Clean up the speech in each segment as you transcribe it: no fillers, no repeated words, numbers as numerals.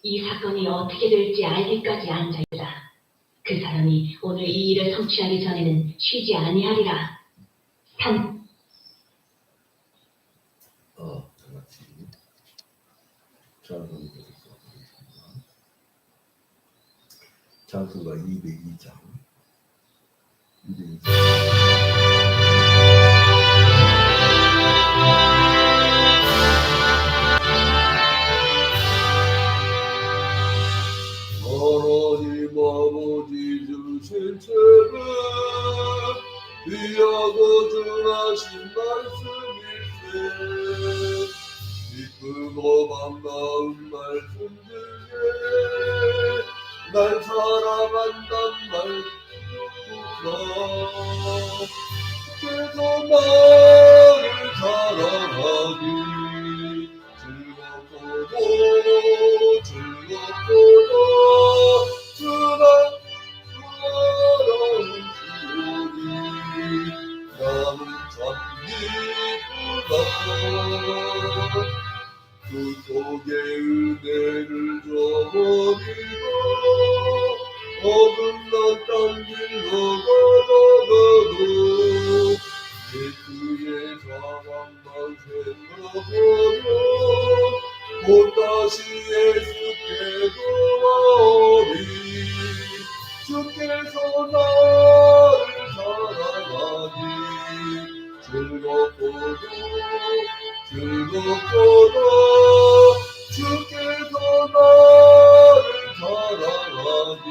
이 사건이 어떻게 될지 알기까지 앉아있다. 그 사람이 오늘 이 일을 성취하기 전에는 쉬지 아니하리라. 다 같이 자성도에서 하겠습니다. 자수가 202장. 하나님 아버지 주신 책은 귀하고 중하신 말씀일세. 기쁘고 반가운 말씀 중에 날 사랑한단 말씀이구나. 그래서 나를 사랑하니 즐겁고도 주나 사랑하시오니 나는 참 기쁘다. 그 속에 은혜를 저버리고 어긋난 길로 가다가도 예수의 사랑만 생각하며 곧 다시 예수께 돌아오리. 주께서 나를 사랑하니 즐겁고도 주께서 나를 사랑하니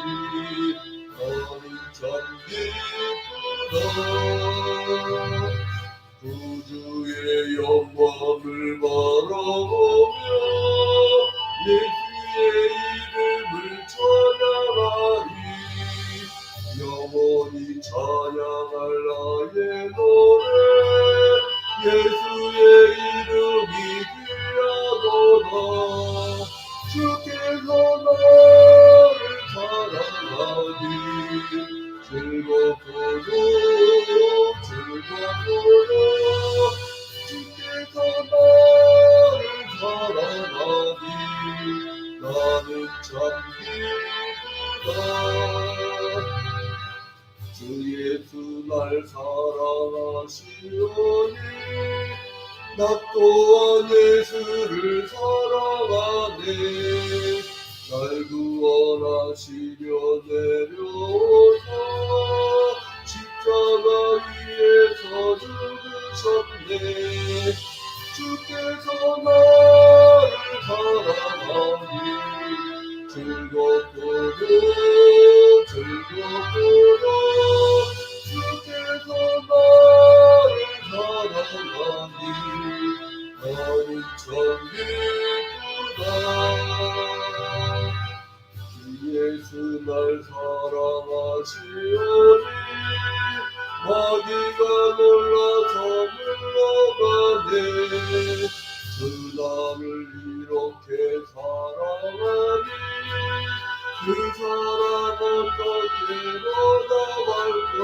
나는 참 기쁘다. 구주의 영광을 바라보며 예수의 이름을 찬양하리. 영원히 찬양할 나의 노래 예수의 이름이 귀하도다. 주께서 나를 사랑하니 즐겁고도 주께서 나를 사랑하니 나는 참 기쁘다. 주 예수 날 사랑하시오니 나 또한 예수를 사랑하네. 날 구원하시려 내려오사 십자가 위에서 죽으셨네. 주께서 나를 사랑하니 즐겁고도 주께서 나를 사랑하니 나는 참 기쁘다. 주 예수 날 사랑하시오니 마귀가 놀라서 물러가네. 주 나를 이렇게 사랑하니 그 사랑 어떻게 나갈까.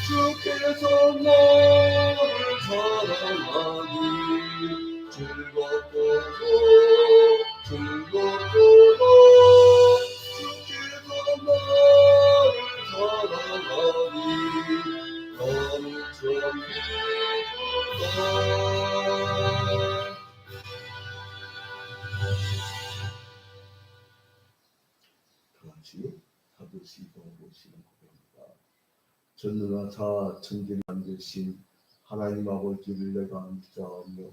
주께서 나를 사랑하니 즐겁고도 주께서 나를 사랑하니 나는 참 기쁘다. 같이 사도시동으로 시는 고백입니다. 전능하사 천지를 만드신 하나님 아버지를 내가 믿사오며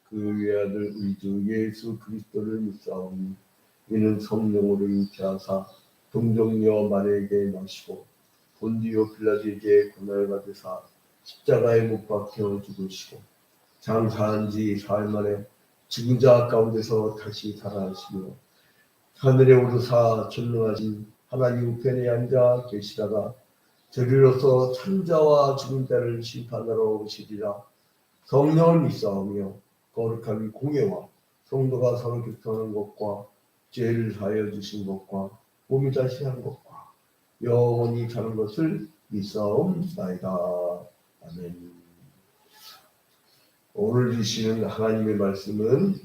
그 외아들 우리 주 예수 그리스도를 믿사오니 이는 성령으로 잉태하사 동정녀 마리아에게 나시고 본디오 빌라도에게 고난을 받으사 십자가에 못 박혀 죽으시고 장사한 지 사흘 만에 죽은 자 가운데서 다시 살아나시며 하늘에 오르사 전능하신 하나님 우편에 앉아 계시다가 저리로서 산자와 죽은 자를 심판하러 오시리라. 성령을 믿사오며 거룩한 공예와 성도가 서로 교통하는 것과 죄를 사하여 주신 것과 몸이 다시 한 것과 영원히 사는 것을 믿사옵나이다. 아멘. 오늘 주시는 하나님의 말씀은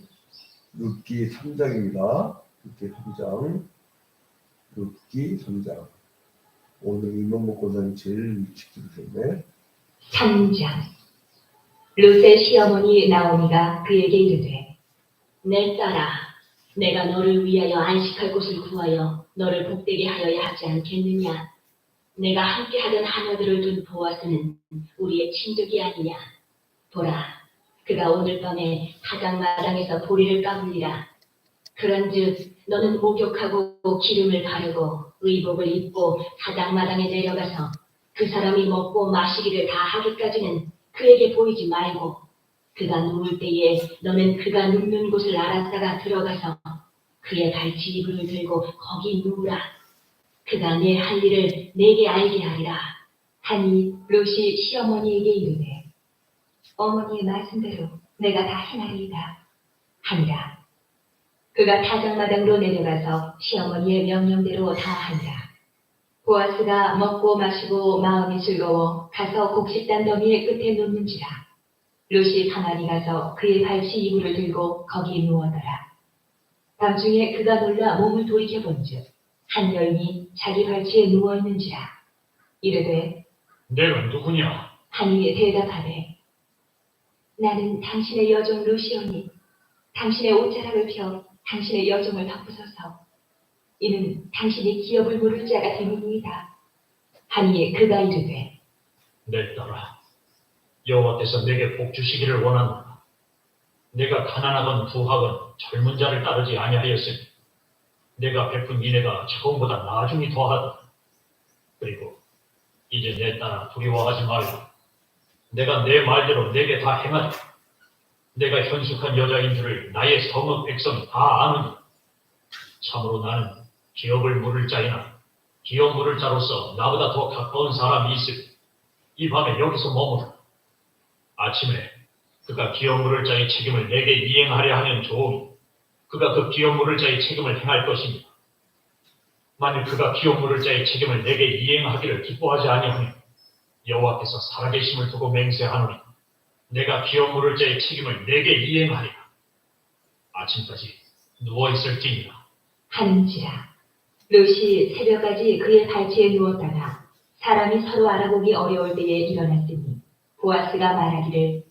룻기 3장입니다. 룻기 3장. 오늘 이명복 권사님 제일 일찍 들으셨네. 3장. 룻의 시어머니 나오미가 그에게 이르되 내 딸아 내가 너를 위하여 안식할 곳을 구하여 너를 복되게 하여야 하지 않겠느냐. 내가 함께하던 하녀들을 둔 보아스는 우리의 친족이 아니냐. 보라 그가 오늘 밤에 타작마당에서 보리를 까불리라. 그런즉 너는 목욕하고 기름을 바르고 의복을 입고 타작마당에 내려가서 그 사람이 먹고 마시기를 다 하기까지는 그에게 보이지 말고 그가 누울 때에 너는 그가 눕는 곳을 알았다가 들어가서 그의 발치 이불을 들고 거기 누우라. 그가 내 할 일을 내게 알게 하리라. 하니 롯이 시어머니에게 이르되 어머니의 말씀대로 내가 다 행하리이다 하니라. 그가 타작마당으로 내려가서 시어머니의 명령대로 다 하니라. 보아스가 먹고 마시고 마음이 즐거워 가서 곡식단 더미의 끝에 눕는지라. 롯이 가만히 가서 그의 발치 이불을 들고 거기 누웠더라. 밤중에 그가 놀라 몸을 돌이켜본즉 한 여인이 자기 발치에 누워있는지라. 이르되 내가 누구냐? 하니 대답하되 나는 당신의 여종 롯이오니 당신의 옷자락을 펴 당신의 여종을 덮으소서. 이는 당신이 기업을 물을 자가 되느니이다. 하니 그가 이르되 내 딸아, 여호와께서 내게 복 주시기를 원하노라. 내가 가난하건 부하건 젊은 자를 따르지 아니하였으니 내가 베푼 인애가 처음보다 나중이 더하다. 그리고 이제 내 딸아 두려워하지 말고 내가 내 말대로 내게 다 행하리. 내가 현숙한 여자인 줄을 나의 성읍 백성이 다 아느니 참으로 나는 기업을 물을 자이나 기업 물을 자로서 나보다 더 가까운 사람이 있으니 이 밤에 여기서 머무라. 아침에 그가 기업 물을 자의 책임을 내게 이행하려 하면 좋으니 그가 그 기업 물을 자의 책임을 행할 것입니다. 만일 그가 기업 물을 자의 책임을 내게 이행하기를 기뻐하지 아니하면 여호와께서 살아계심을 두고 맹세하노니 내가 기업 물을 자의 책임을 내게 이행하리라. 아침까지 누워있을지니라. 하는지라. 롯이 새벽까지 그의 발치에 누웠다가 사람이 서로 알아보기 어려울 때에 일어났으니 보아스가 말하기를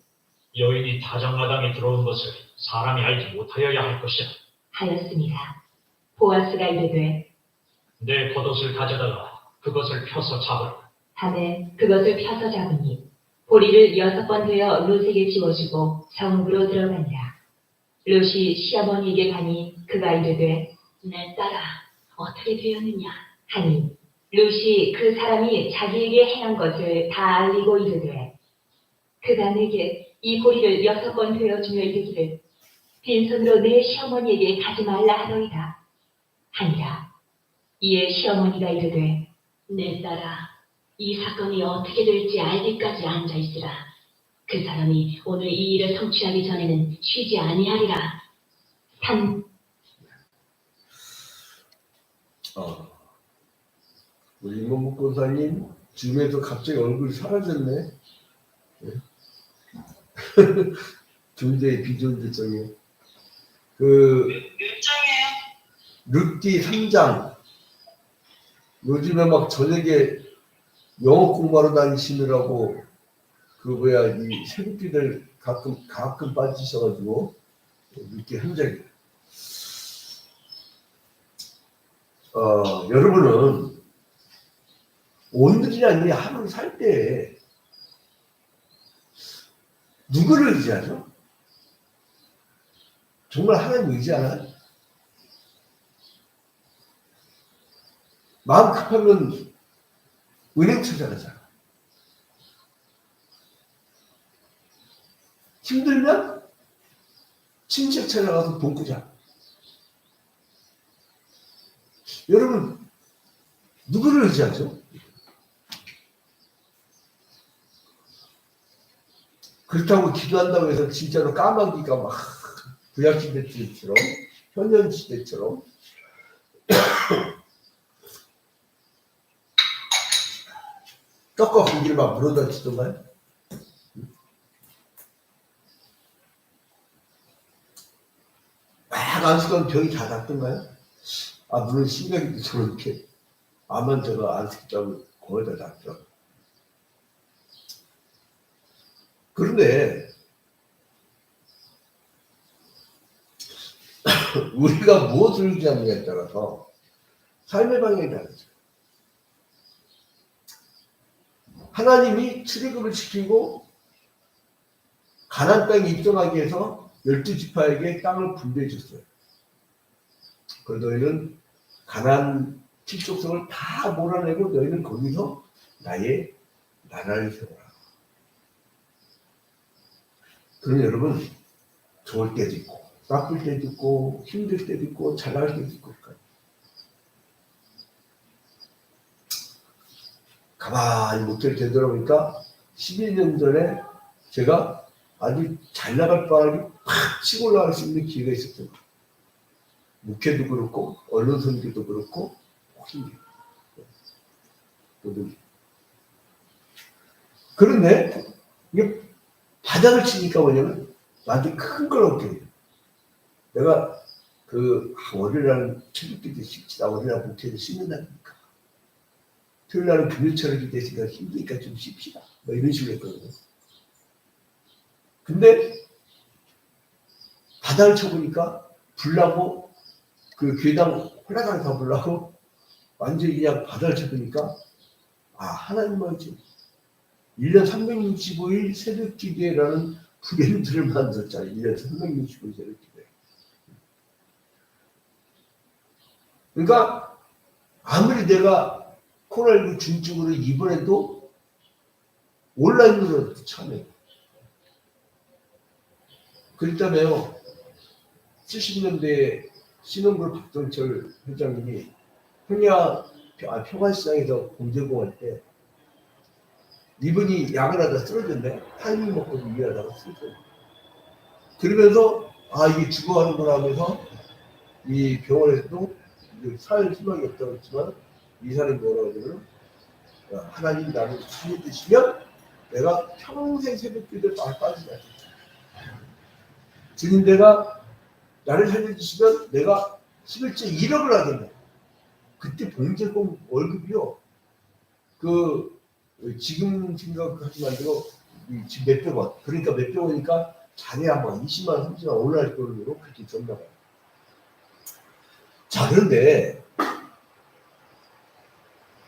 여인이 타작마당에 들어온 것을 사람이 알지 못하여야 할 것이라 하였습니다. 보아스가 이르되 내 겉옷을 가져다가 그것을 펴서 잡으라. 하매 그것을 펴서 잡으니 보리를 6번 되어 롯에게 지워주고 성읍으로 들어간다. 롯이 시어머니에게 가니 그가 이르되 내 딸아 어떻게 되었느냐 하니 롯이 그 사람이 자기에게 행한 것을 다 알리고 이르되 그가 내게 이 보리를 6번 되어주며 이르기를 빈손으로 내 시어머니에게 가지 말라 하더이다 하니라. 이에 시어머니가 이르되 내 딸아 이 사건이 어떻게 될지 알기까지 앉아있으라. 그 사람이 오늘 이 일을 성취하기 전에는 쉬지 아니하리라. 우리 이명복 권사님 줌에서 갑자기 얼굴이 사라졌네. 존재의 비존재성에 그 룻기 3장 요즘에 막 저녁에 영어 공부하러 다니시느라고 이 새벽기들 가끔 빠지셔가지고 룻기 3장이에요. 여러분은 오늘이 아니라 하루 살 때 누구를 의지하죠? 정말 하나님 의지하나요? 마음 급하면 은행 찾아가잖아. 힘들면 친척 찾아가서 돈 꾸자. 여러분 누구를 의지하죠? 그렇다고 기도한다고 해서 진짜로 까마귀가 막 구약시대처럼 현현시대처럼 떡과 고기를 막 물어다치던가요? 막 딱 안수건 병이 다 낫던가요? 아, 물론 신경이 저는 이렇게 암만 제가 안수겠다고 거의 다 낫죠. 그런데 우리가 무엇을 의지하느냐에 따라서 삶의 방향이 다르죠. 하나님이 출애굽을 시키고 가나안 땅에 입성하기 위해서 12지파에게 땅을 분배해 줬어요. 그래서 너희는 가나안 칠족성을 다 몰아내고 너희는 거기서 나의 나라를 세워라. 그럼 여러분, 좋을 때도 있고 나쁠 때도 있고 힘들 때도 있고 잘 나갈 때도 있고 그러니까. 가만히 목소리 되돌아보니까 11년 전에 제가 아주 잘 나갈 바람이 팍 치고 올라갈 수 있는 기회가 있었어요. 목회도 그렇고 언론 선교도 그렇고 힘들어요. 그런데 이게 바닥을 치니까 뭐냐면 나한테 큰 걸 얻게 돼요. 내가 월요일날은 체육기도 쉽지다. 월요일날 목회도 쉽는다니까. 토요일날은 금요일처럼 기대니까 힘드니까 좀 쉽시다. 뭐 이런 식으로 했거든요. 근데 바닥을 쳐보니까 불나고 그 교회당 홀라당 다 불나고 완전히 그냥 바닥을 쳐보니까 아, 하나님은 지금 1년 365일 새벽 기도회라는 브랜드를 만들었잖아요. 1년 365일 새벽 기도회. 그러니까 아무리 내가 코로나19 중증으로 입원해도 온라인으로 참여해요. 그랬잖아요. 70년대에 신흥골 박정철 회장님이 평안시장에서 공제공할 때 이분이 약을 하다 쓰러졌네. 타이밍 먹고 일하다가 쓰러졌네. 그러면서 아, 이게 죽어가는구나 하면서 이 병원에서도 살 희망이 없다고 했지만 이 사람이 뭐라고 하냐면 하나님 나를 살려주시면 내가 평생 새벽기도에 빠지지 않겠다. 주님, 내가 나를 살려주시면 내가 11째 1억을 하겠네. 그때 봉제금 월급이요. 지금 생각하지 말고 지금 몇백 원. 그러니까 몇백 원이니까 잘해야 뭐 20만 원, 30만 원 올라갈 거로 그렇게 줬나 봐요. 자, 그런데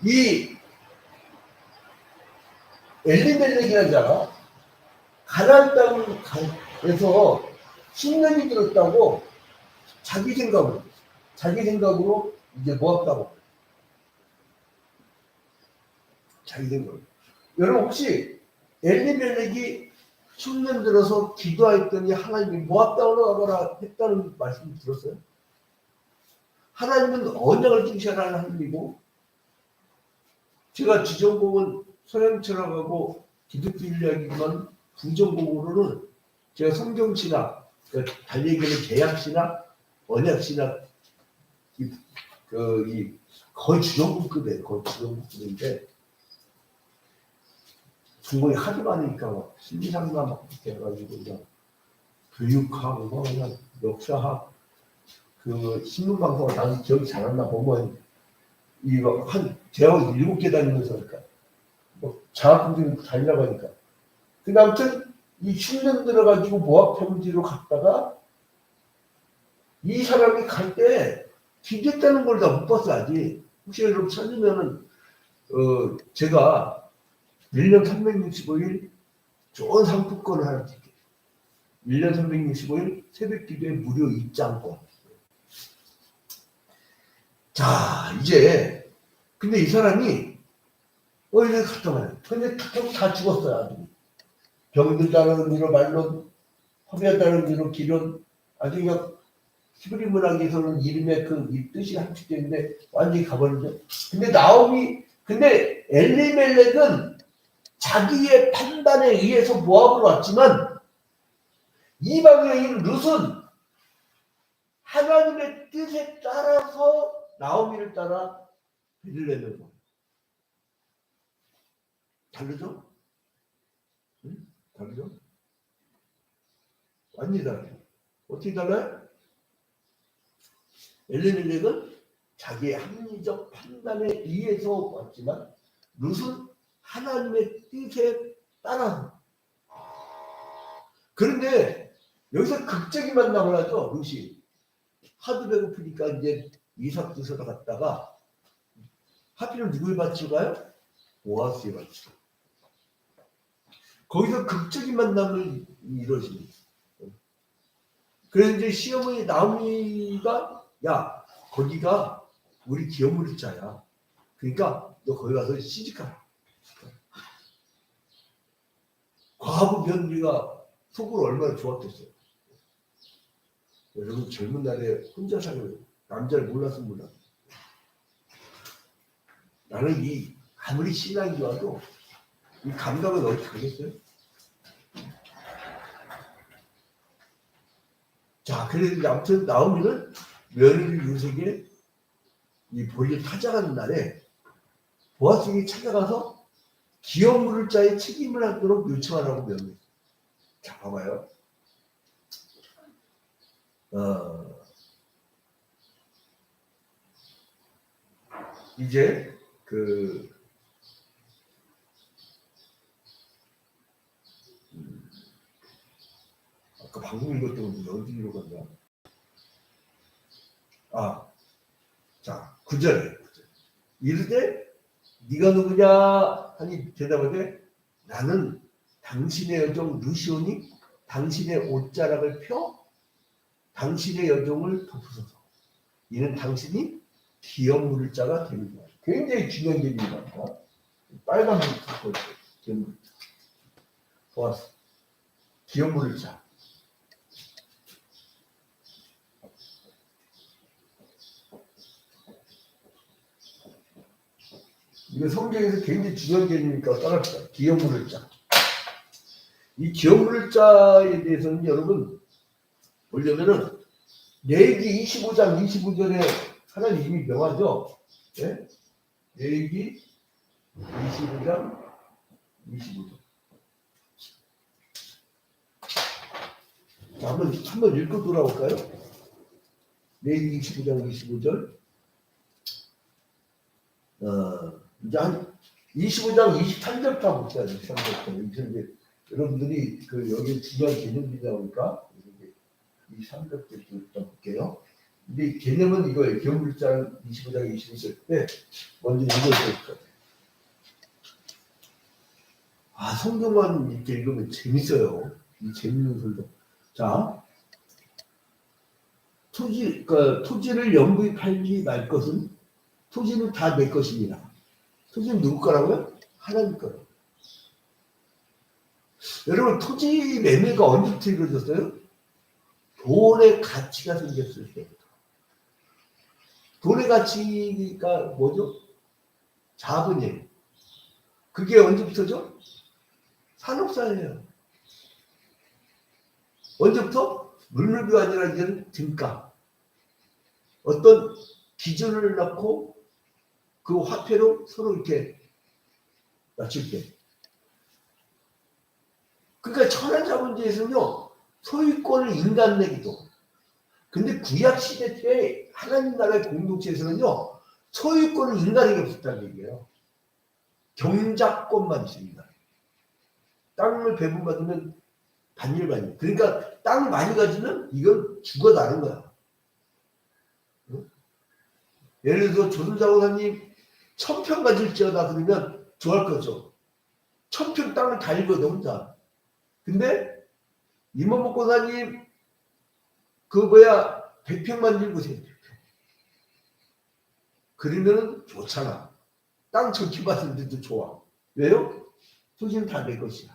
이 엘리멜렉이라는 자가 가나안 땅에서 10년이 들었다고 자기 생각으로 이제 모았다고. 자기 생각으로. 여러분 혹시 엘리멜렉이 10년 들어서 기도했더니 하나님이 모았다 올라가거나 했다는 말씀 들었어요? 하나님은 언약을 중시하는 하나님이고, 제가 지정공은 서양철학하고 기독교 인류학이지만 부정공으로는 제가 성경신학, 달리 얘기하는 계약신학, 언약신학, 거의 주정부급이에요. 거의 주정부급인데 전공이 하도 많으니까 막 심리상담 막 이렇게 해가지고 그냥 교육학, 뭐 그냥 역사학, 신문방송 나는 기억이 잘 안 나 보면 이거 대학 7개 다니면서 그러니까 장학금도 다니라고 하니까. 근데 아무튼 이 10년 들어가지고 모학평지로 갔다가 이 사람이 갈 때 기댔다는 걸 다 못 봤어 아직. 혹시 여러분 찾으면은 제가 1년 365일 좋은 상품권을 하나 드릴게요. 1년 365일 새벽 기도에 무료 입장권. 자, 이제 근데 이 사람이 이렇게 갔다 와요. 근데 다 죽었어요. 아주. 병들다는 의미로 말론, 허비하다는 의미로 기론, 아주 그냥 히브리 문학에서는 이름의 이 뜻이 함축되어 있는데 완전히 가버리죠. 근데 엘리멜렉은 자기의 판단에 의해서 모압으로 왔지만 이방의 여인 룻은 하나님의 뜻에 따라서 나오미를 따라 베들레헴으로 온. 다르죠? 응? 다르죠? 완전히 다르죠. 어떻게 달라요? 엘리멜렉은 자기의 합리적 판단에 의해서 왔지만 룻은 하나님의 뜻에 따라. 그런데 여기서 극적인 만남을 하죠. 룻이 하도 배고프니까 이제 이삭 주소로 갔다가 하필은 누구를 바치고 가요? 보아스에 바치고. 거기서 극적인 만남을 이루어집니다. 그래서 이제 시어머니 나오미가 야 거기가 우리 기업물 자야. 그러니까 너 거기 가서 시집가라. 과부 며느리가 속으로 얼마나 좋았겠어요. 여러분 젊은 날에 혼자 살고 남자를 몰랐으면 몰라. 나는 이 아무리 신앙이 좋아도 이 감각은 어디 가겠어요? 자, 그래서 아무튼 나오미는 며느리 룻에게 이 보리를 찾아가는 날에 보아스에게 찾아가서 기업 물을 자의 책임을 하도록 요청하라고 명령했어요. 자, 봐봐요. 이제 아까 방금 읽었던 거 어디로 갔나? 자, 9절에 이르되 네가 누구냐 하니 대답하되 나는 당신의 여종 루시오니 당신의 옷자락을 펴 당신의 여종을 덮으소서. 이는 당신이 기업 물을 자가 됩니다. 굉장히 중요한 얘기입니다. 빨간 불 덮고 기업 물을 자. 좋았어. 기업 물을 자. 이거 성경에서 굉장히 중요한 개념이니까 따라합시다. 기업 물을 자. 이 기업 물을 자에 대해서는 여러분 보려면은 레위기 25장 25절에 하나님 이미 명하죠. 네? 레위기 25장 25절. 자, 한번 읽고 돌아올까요? 레위기 25장 25절. 이제 한 25장 23절부터 볼게요. 23절부터. 여러분들이 여기 중요한 개념이 나오니까 23절부터 볼게요. 근데 개념은 이거예요. 기업물장 25장 25절 때 먼저 읽어드릴게요. 성경만 이렇게 읽으면 재밌어요. 이 재밌는 소리도. 자, 토지를 영구히 팔지 말 것은 토지는 다 내 것입니다. 토지는 누구 거라고요? 하나님 거라고. 여러분 토지 매매가 언제부터 이루어졌어요? 돈의 가치가 생겼을 때부터. 돈의 가치가 뭐죠? 자본이에요. 그게 언제부터죠? 산업사회예요. 언제부터? 물물교환이 아니라 이제는 등가. 어떤 기준을 넣고 그 화폐로 서로 이렇게 맞출 때. 그러니까 천한자본주의에서는요, 소유권을 인간 내기도. 근데 구약시대 때 하나님 나라의 공동체에서는요, 소유권을 인간에게 없었다는 얘기예요. 경작권만 있습니다. 땅을 배분받으면 반일반일. 그러니까 땅 많이 가지면 이건 죽어나는 거야. 응? 예를 들어서 조선자원사님 1000평 가질지어다 그러면 좋아할 거죠. 1000평 땅을 다 읽어도 혼자. 근데 임원복권사님 100평만 들고세요. 그러면은 좋잖아. 땅 적게 받는데도 좋아. 왜요? 토지는 다 내 것이야.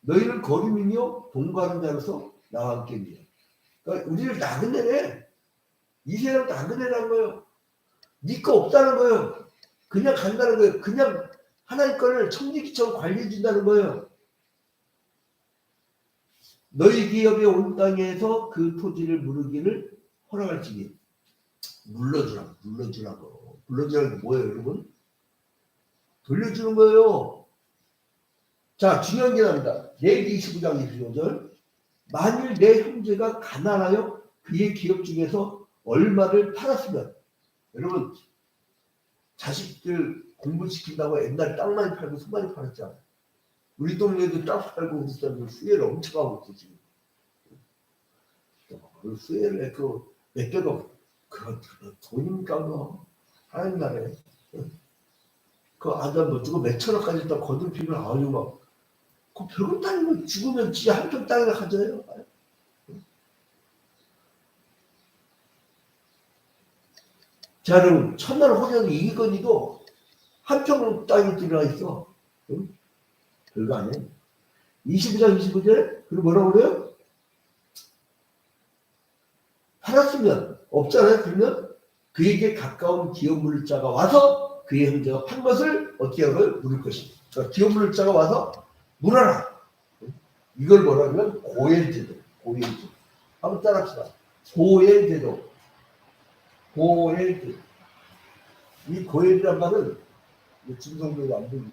너희는 거류민이요 동거하는 자로서 나와 함께 있냐. 그러니까 우리를 나그네래. 이 세상 나그네라는 거예요. 네 거 없다는 거예요. 그냥 간다는 거예요. 그냥 하나님 거를 청지기처럼 관리해 준다는 거예요. 너희 기업의 온 땅에서 그 토지를 무르기를 허락할지니 물러주라고. 물러주라는 게 뭐예요, 여러분? 돌려주는 거예요. 자, 중요한 게 나옵니다. 레위기 25장 25절. 만일 내 형제가 가난하여 그의 기업 중에서 얼마를 팔았으면, 여러분 자식들 공부시킨다고 옛날에 땅 많이 팔고 소 많이 팔았잖아요. 우리 동네도 땅 팔고 우리 사람들 수혜를 엄청 하고 있어 지금. 그 수혜를 몇 개가 그런 돈입니까 뭐 하나님 나라에 그 아담 뭐 누구 몇 천원까지 다 거둔피면 아유 막그 별거 땅이면 죽으면 진짜 한 평 땅이나 가져요. 자, 여러분, 천날 호령 이건희도 한 평 땅이 들어가 있어. 응? 별거 아니에요. 29장 29절, 그리고 뭐라고 그래요? 팔았으면, 없잖아요. 그러면 그에게 가까운 기업 물자가 와서 그의 형제가 판 것을 어떻게 하고요? 물을 것이다. 그러니까 기업 물자가 와서 물어라. 이걸 뭐라 하면 고엘제도. 고엘제도. 한번 따라합시다. 고엘제도. 고엘, 이 고엘이란 말은 진성도가 안 보니까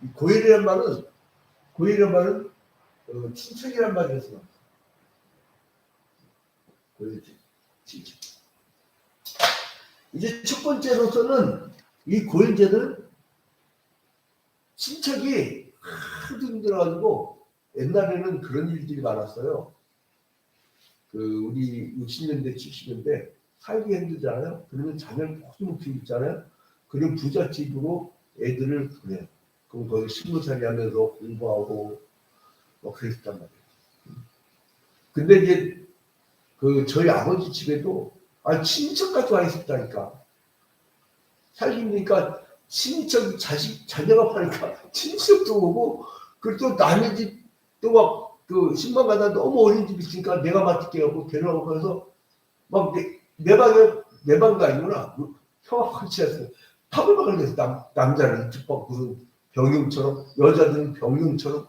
이 고엘이란 말은 친척이란 말이었어. 고엘제 친척. 이제 첫 번째로서는 이 고엘제는 친척이 하도 힘들어가지고 옛날에는 그런 일들이 많았어요. 우리 60년대 70년대 살기 힘들잖아요. 그러면 자녀를 폭주못 키우잖아요. 그럼 부잣집으로 애들을 보내요. 그럼 거기 신고살이 하면서 공부하고 그랬단 말이에요. 근데 이제 저희 아버지 집에도 친척까지 와 있었다니까. 살기 힘드니까 친척 자녀가 파니까 친척도 오고 그리고 또 남의 집 또 막 신방 가다 너무 어린 집 있으니까 내가 맡을게 하고 데려가고 그래서 막 내 방도 아니구나. 형하고 같이 했어요. 밥을 먹으려 했어. 남자는 막 무슨 병용처럼, 여자들은 병용처럼.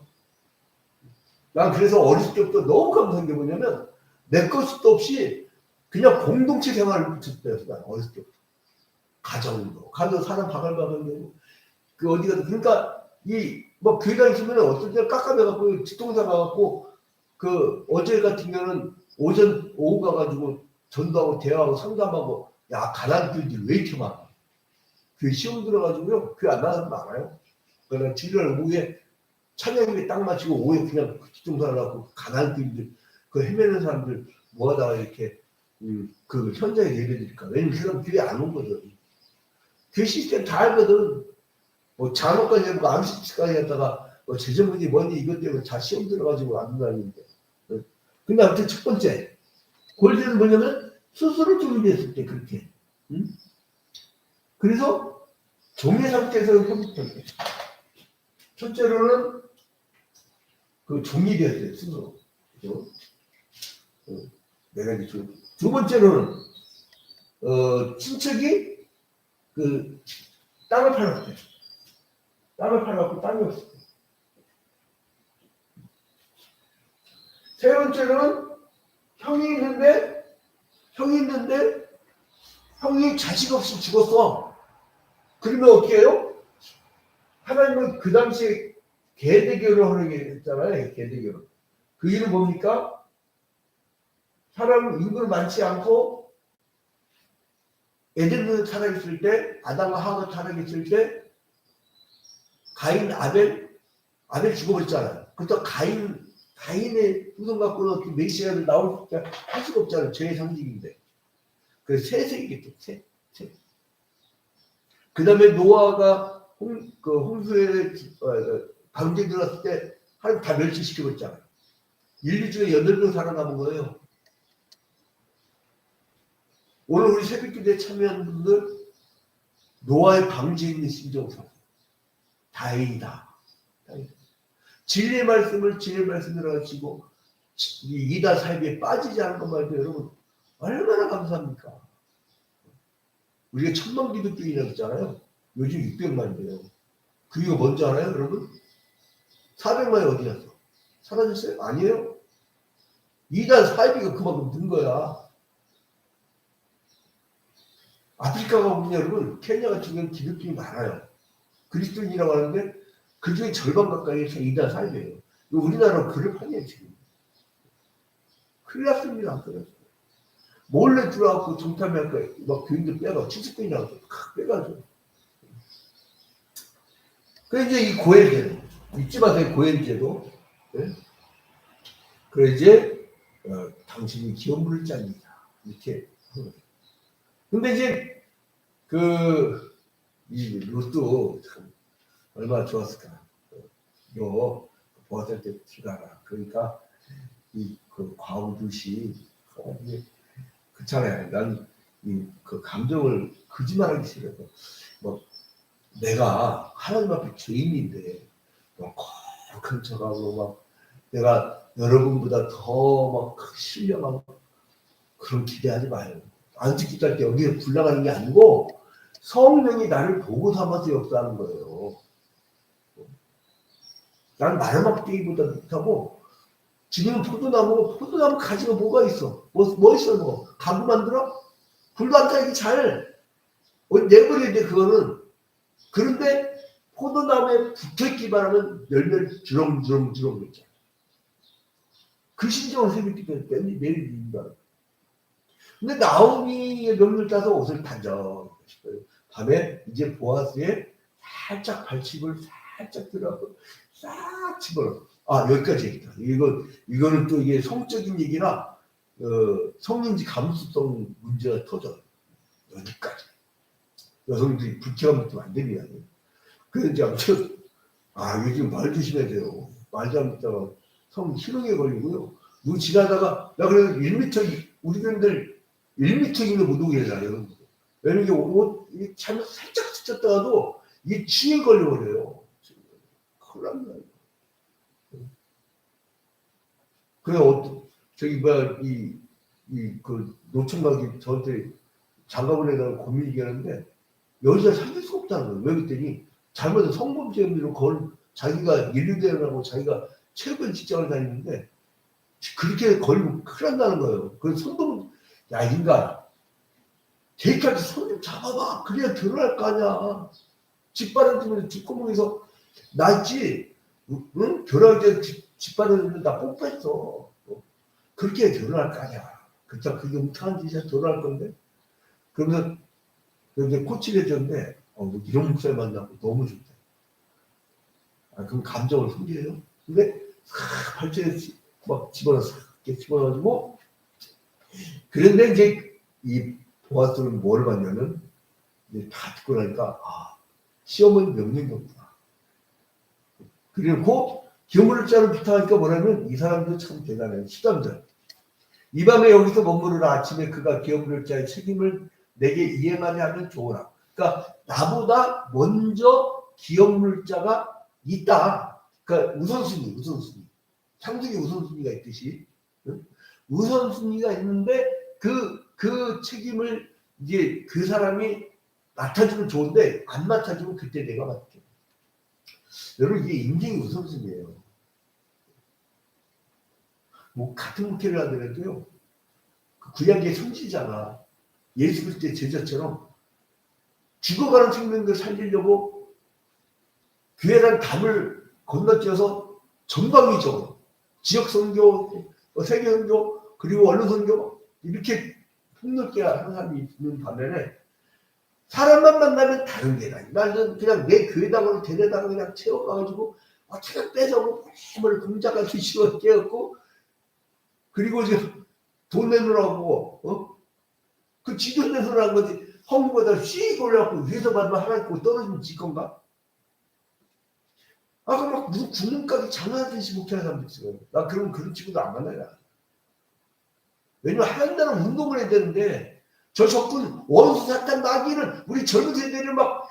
난 그래서 어렸을 때부터 너무 감사한 게 뭐냐면, 내 것도 없이 그냥 공동체 생활을 붙였어요. 난 어렸을 때부터. 가정도. 가서 사람 바글바글 되고, 어디 가서. 그러니까, 교회 다니시면 어떨 때 깎아내갖고, 뒷동산 가갖고, 어제 같은 경우는 오후 가가지고, 전도하고 대화하고 상담하고 가난들이 왜 이렇게 많아? 교회 시험 들어가지고요. 교회 안 나가는 사람 많아요. 그러니까 주일날 오후에 찬양에 딱 마치고 오후에 그냥 뒷동산을 하고 가난들들 헤매는 사람들 모아다가 이렇게 현장에 내려드릴까? 왜냐면 그 사람 교회 안 오거든. 교회 시스템 다 알거든. 잔호까지 해보고 암시까지 했다가 재정문이 뭐니 이것 때문에 다 시험 들어가지고 안 된다는데. 근데 아무튼 첫 번째 골드는 뭐냐면 스스로 준비했을 때 그렇게. 그래서 종의 상태에서 회복될 때. 첫째로는 종이 되었어요 스스로. 그죠? 내가 이제 두 번째로는 친척이 땅을 팔았대. 땅을 팔았고 땅이 없을 때. 세 번째로는 형이 있는데 형이 자식 없이 죽었어. 그러면 어떻게 해요? 하나님은 그 당시에 계대교를 허락했잖아요. 계대교를. 그 일은 뭡니까? 사람 인구는 많지 않고 에덴을 살아있을 때 아담과 하와가 살아있을 때 가인 아벨 죽어버렸잖아요. 그래서 가인의 후손 갖고는 메시아를 나올 수 할 수가 없잖아요. 죄의 상징인데. 그래서 셋이겠죠. 셋. 그 다음에 노아가 홍수에 방주에 들어갔을 때 하나님 다 멸치시키고 있잖아요. 인류 중에 8명 살아남은 거예요. 오늘 우리 새벽기도에 참여하는 분들 노아의 방주에 있는 심정상 다행이다. 진리의 말씀을 가지고 이다 사이비에 빠지지 않은 것만 해도 여러분 얼마나 감사합니까? 우리가 1000만 기독교인이라고 했잖아요. 요즘 600만인데요. 그 이유가 뭔지 알아요, 여러분? 400만이 어디 갔어? 사라졌어요? 아니에요. 이단 사이비가 그만큼 든 거야. 아프리카가 보면 여러분 케냐 같은 경우는 기독교인이 많아요. 그리스도인이라고 하는데 그 중에 절반 가까이가 이단 사이비예요. 우리나라는 그럴 판이에요 지금. 큰일 났습니다. 몰래 들어가고 정탐할 거야. 막 교인들 빼가, 친척교인하고 빼가지고. 그래, 이제 이 고엘제도, 잊지 마세요, 고엘제도. 네? 그래, 이제, 당신이 기업물을 짭니다. 이렇게. 근데 이제, 이 롯도 참, 얼마나 좋았을까. 너, 보았을 때 들어가라. 그러니까, 그 과우듯이, 그렇잖아요. 난, 그 감정을 거짓말하기 싫어서. 뭐, 내가 하나님 앞에 죄인인데, 막 거룩한 척하고, 막, 내가 여러분보다 더 막 신령하고, 그런 기대하지 마요. 안식기 할 때 여기에 불나가는 게 아니고, 성령이 나를 보고 삼아서 역사하는 거예요. 난 마르막 뛰기보다 못하고, 지금 포도나무 가지가 뭐가 있어? 뭐 있어, 뭐? 가구 만들어? 불도 안 타기 잘. 내버려야 돼, 그거는. 그런데 포도나무에 붙어있기만 하면 열매를 주렁주렁 있잖아. 그 심정을 새벽 기도에 내립니다. 근데 나오미의 명령을 따서 옷을 단정. 밤에 이제 보아스에 살짝 발칩을 살짝 들어가고 싹 집어넣어. 여기까지 얘기다. 이거는 또 이게 성적인 얘기나 성인지 감수성 문제가 터져. 여기까지. 여성들이 불쾌하면 좀 안 됩니다. 그래서 이제 아무튼 이거 지금 말 조심해야 돼요. 말 잘못하면 성 희롱에 걸리고요. 누구 지나다가 그래도 1m 우리 교인들 1m 이내 못 오게 해놔요. 왜냐면 이게 옷 잘못 살짝 스쳤다가도 이게 치에 걸려버려요. 큰일 납니다. 그래 그 노총각이 저한테 장가보내 다가 고민 얘기하는데 여자 사귈 수 없다는 거예요. 왜 그랬더니 잘못된 성범죄 혐의로 그걸 자기가 인류대회라고 자기가 최고의 직장을 다니는데 그렇게 걸리면 큰일 난다는 거예요. 그래서 성범 인간 데이트할 때 손 좀 잡아봐. 그래야 드러날 거 아니야. 짓바른 뒷구멍에서 나 있지. 응? 결혼할 때 짓바른 나 뽀뽀했어. 그렇게 드러날 거 아니야. 그렇다 그게 못하는 짓이야 드러날 건데. 그러면서 이제 코치를 해줬는데 이런 목사를 만나고 너무 좋다. 그럼 감정을 숨겨요. 근데 발전에 막 집어넣어가지고 그런데 이제 이 보아스는 뭐를 봤냐면 이제 다 듣고 나니까 시험은 명령이었구나. 그리고 기물자를 부탁하니까 뭐냐면 이 사람도 참 대단해. 13절. 이 밤에 여기서 머무르라. 아침에 그가 기업물자의 책임을 내게 이행하게 하면 좋으라. 그러니까 나보다 먼저 기업물자가 있다. 그러니까 우선순위. 상승의 우선순위가 있듯이 우선순위가 있는데 그 책임을 이제 그 사람이 맡아주면 좋은데 안 맡아주면 그때 내가 맡게. 여러분 이게 인생의 우선순위예요. 뭐 같은 목회를 하더라도요. 그 구약의 선지자가 예수 그리스도의 제자처럼 죽어가는 생명들 살리려고 교회라는 담을 건너뛰어서 전방위적으로 지역 선교, 세계 선교, 그리고 언론 선교 이렇게 폭넓게 하는 사람이 있는 반면에 사람만 만나면 다른 게 아니야. 나는 그냥 내 교회당으로 데려다가 그냥 채워가지고 어떻게 빼자고 힘을 공작같이 씌워 깨었고 그리고 이제 돈 내놓으라고 그 지돈 내놓으라는 거지. 허무보다 씩 올려갖고 위에서 받으면 하나님 거 떨어지면 질 건가? 그럼 막 무슨 군능까지 장난하듯이 목회하는 사람도 있어요. 나 그러면 그런 친구도 안 만나요. 왜냐면 하나님 나라는 운동을 해야 되는데 저 적군 원수 사탄 마귀는 우리 젊은 세대를 막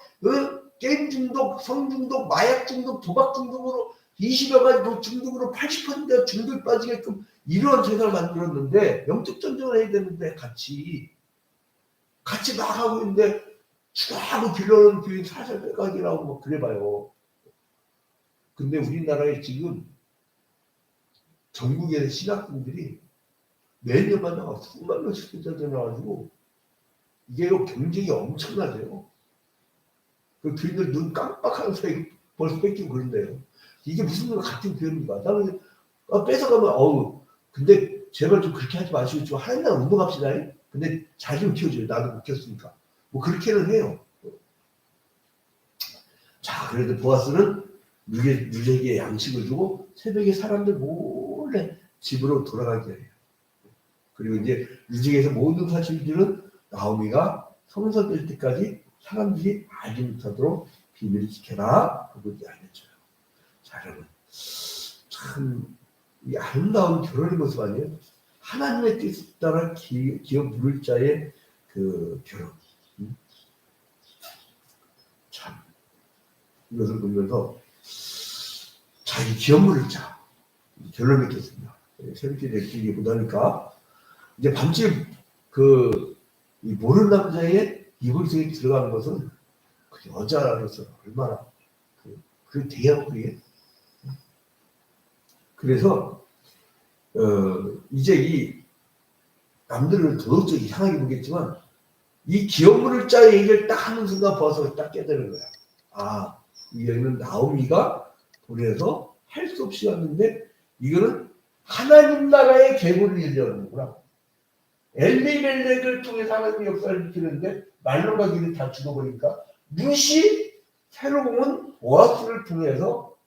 게임 중독, 성 중독, 마약 중독, 도박 중독으로 20여 가지 중독으로 80%가 중독에 빠지게끔 이런 세상을 만들었는데 영적 전쟁을 해야 되는데 같이 막 하고 있는데 추가하고 빌려오는 교인 살살 빼가기라고 뭐 그래봐요. 근데 우리나라에 지금 전국의 신학생들이 매년마다 수만 명씩 되나가지고 이게 경쟁이 엄청나대요. 그 교인들 눈 깜빡하는 사이 벌써 뺏기고 그런데요. 이게 무슨 같은 교회입니까? 나는 뺏어가면 근데 제발 좀 그렇게 하지 마시고 좀 하나님 나라 운동합시다. 근데 잘 좀 키워줘요. 나도 못 키웠으니까. 뭐 그렇게는 해요. 자, 그래도 보아스는 누에게 양식을 주고 새벽에 사람들 몰래 집으로 돌아가게 해요. 그리고 이제 유직에서 모든 사실들은 나오미가 성서될 때까지 사람들이 알지 못하도록 비밀을 지켜라 하고 이제 알려줘요. 자, 여러분, 참 이 아름다운 결혼의 모습 아니에요? 하나님의 뜻에 따라 기어 물을 자의 그 결혼. 참 이것을 보면서 자기 기어 물을 자 결론 맺겠습니다. 새벽에 내끼기 보다니까 이제 밤집 이 모르는 남자의 이불 속에 들어가는 것은 그 여자로서 얼마나 그 대형이에요. 그래서 이제 이 남들은 더욱더 이상하게 보겠지만 이 기업물을 짜 얘기를 딱 하는 순간 벗어 딱 깨달은 거야. 아, 이 여인은 나오미가 보내서 할 수 없이 왔는데 이거는 하나님 나라의 계보를 일려는구나. 엘리멜렉을 통해서 하나님의 역사를 지키는데 말로 가기를 다 죽어버리니까 무시 새로운 보아스를 통해서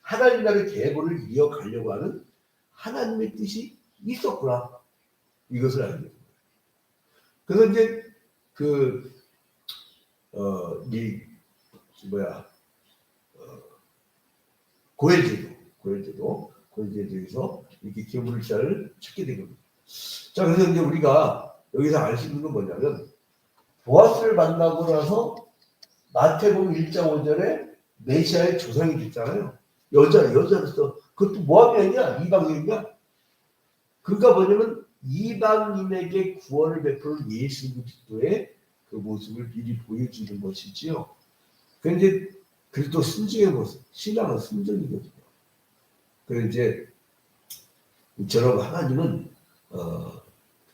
하나님 나라의 계보를 이어가려고 하는 하나님의 뜻이 있었구나. 이것을 알게 됩니다. 그래서 이제 고엘제도에서 이렇게 기업물자를 찾게 된 겁니다. 자, 그래서 이제 우리가 여기서 알 수 있는 건 뭐냐면 보아스를 만나고 나서 마태복음 1장 5절에 메시아의 조상이 됐잖아요. 여자로서 그것도 모함이야, 이방인이야. 그러니까 뭐냐면 이방인에게 구원을 베푸는 예수 그리스도의 그 모습을 미리 보여주는 것이지요. 그런데 그리스도 순종의 모습, 신앙은 순종이거든요. 그래서 이제 이처럼 하나님은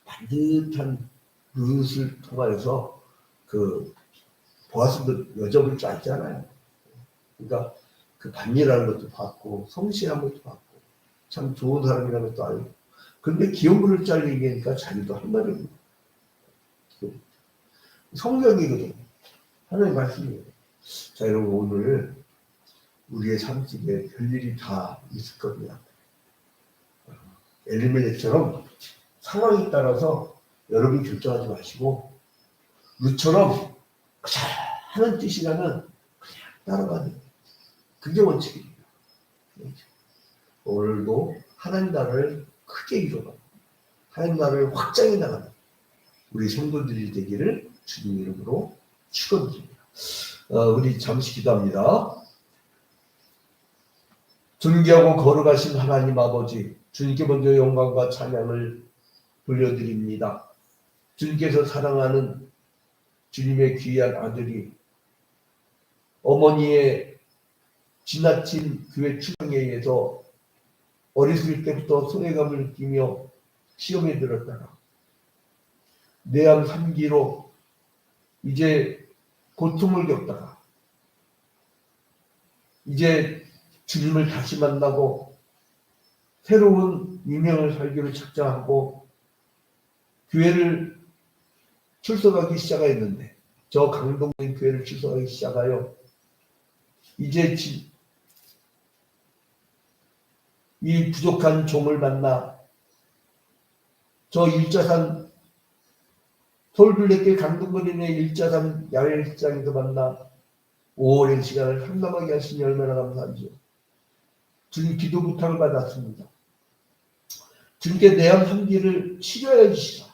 반듯한 룻을 통하여서 그 보아스도 여접을 짰잖아요. 그러니까 그 반이라는 것도 봤고 성실한 것도 봤고 참 좋은 사람이라는 것도 알고. 근데 기업물을 짤 얘기하니까 자기도 한 말입니다. 성경이거든요. 하나님 말씀이에요. 자, 여러분 오늘 우리의 삶 속에 별일이 다 있을 겁니다. 엘리멜렉처럼 상황에 따라서 여러분이 결정하지 마시고 룻처럼 잘 하는 뜻이라면 그냥 따라가는 그게 원칙입니다. 오늘도 하나님 나라를 크게 이뤄가고 하나님 나라를 확장해 나가는 우리 성도들이 되기를 주님 이름으로 축원드립니다. 우리 잠시 기도합니다. 존귀하고 거룩하신 하나님 아버지, 주님께 먼저 영광과 찬양을 돌려드립니다. 주님께서 사랑하는 주님의 귀한 아들이 어머니의 지나친 교회 추앙에 의해서 어렸을 때부터 소외감을 느끼며 시험에 들었다가 내암 3기로 이제 고통을 겪다가 이제 주님을 다시 만나고 새로운 유명을 살기로 작정하고 교회를 출석하기 시작했는데 저 강동된 교회를 출석하기 시작하여 이제 이 부족한 종을 만나 저 일자산 서울둘레길 강동거리의 일자산 야외식장에서 만나 오랜 시간을 상담하게 하시니 얼마나 감사한지요. 주님 기도 부탁을 받았습니다. 주님께 내암 3기를 치료해 주시라.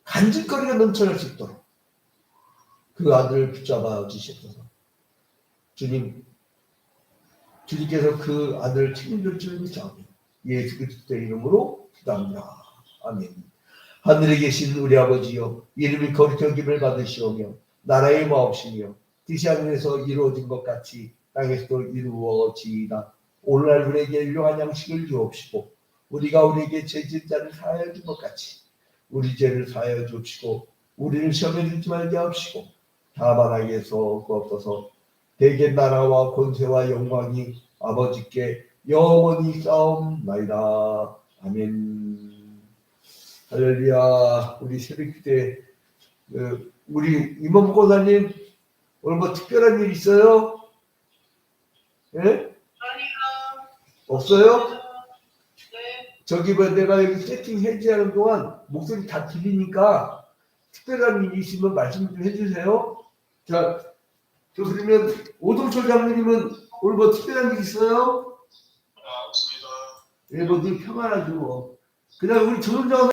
간질거리가 넘쳐날 수 있도록 그 아들을 붙잡아 주시옵소서. 주님께서 그 아들을 책임질 줄 믿사오니 예수 그리스도의 이름으로 기도합니다. 아멘. 하늘에 계신 우리 아버지여, 이름이 거룩히 여김을 받으시오며 나라의 마옵시며 뜻이 하늘에서 이루어진 것 같이 땅에서도 이루어지이다. 오늘날 우리에게 일용할 양식을 주옵시고 우리가 우리에게 죄진 자를 사하여 준 것 같이 우리 죄를 사하여 주옵시고 우리를 시험에 들지 말게 하옵시고 다만 악에서 구하옵소서. 대개 나라와 권세와 영광이 아버지께 영원히 싸움나이다. 아멘. 할렐루야. 우리 새벽기대 우리 임원 목사님 오늘 뭐 특별한 일 있어요? 예? 없어요? 저기 뭐 내가 여기 세팅 해제하는 동안 목소리 다 들리니까 특별한 일이 있으면 말씀 좀 해주세요. 자, 저 그러면 오동철 장로님은 오늘 뭐 특별한 일 있어요? 없습니다. 예, 뭐 늘 평안하죠. 뭐. 그냥 우리 조선장